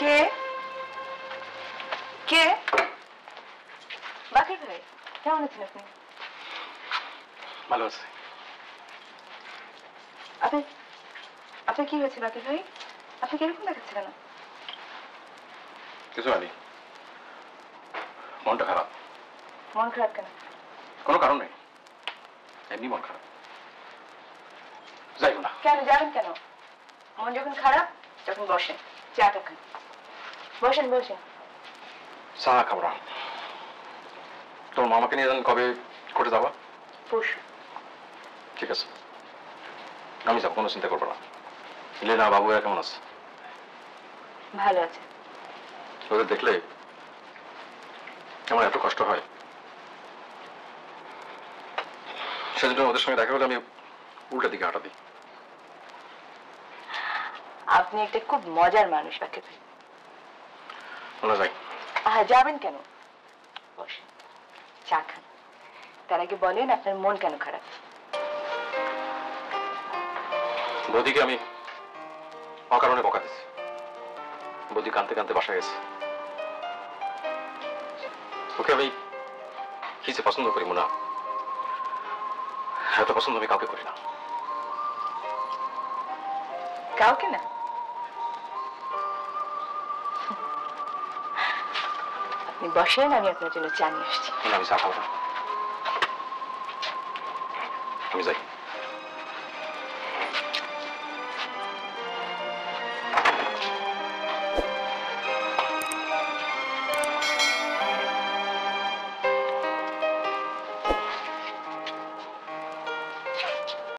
কে কে বাকির ভাই কেমন আছেন আপনি? ভালো আছে। আপনার কি হয়েছে বাকির ভাই? আপনি কিরকম দেখাচ্ছে কেন? কিছু হয়নি, মনটা খারাপ। মন খারাপ কেন? কোনো কারণ নেই, এমনি মন খারাপ। যাইব না। কেন যাবেন কেন? মন যখন খারাপ তখন বসেন, চাটা খান। বসেন বসেন। চা খাবো না। তোর মামাকে নিয়ে যান কবে করে যাবা? পরশু। ঠিক আছে, আমি যাবো, কোনো চিন্তা করবো না। লীনা বাবু এরা কেমন আছে? ভালো আছে। ওদের দেখলে আমার এত কষ্ট হয়, সেজন্য ওদের সঙ্গে দেখা হলে আমি উল্টা দিকে হাঁটা দিই। আপনি একটা খুব মজার মানুষ বাকির ভাই। ওনা যাই। যাবেন কেন? বসেন, চা খান। তার আগে বলেন আপনার মন কেন খারাপ? বৌদিকে আমি অকারণে বকা দিচ্ছি। বৌদি কাঁদতে কাঁদতে বাসায় গেছে। ওকে আমি কিছু পছন্দ করি মোনা, এত পছন্দ আমি কাউকে করি না। কাউকে না? আপনি বসেন, আমি আপনার জন্য চা নিয়ে আসছি। আমি চা খাবো না, আমি যাই।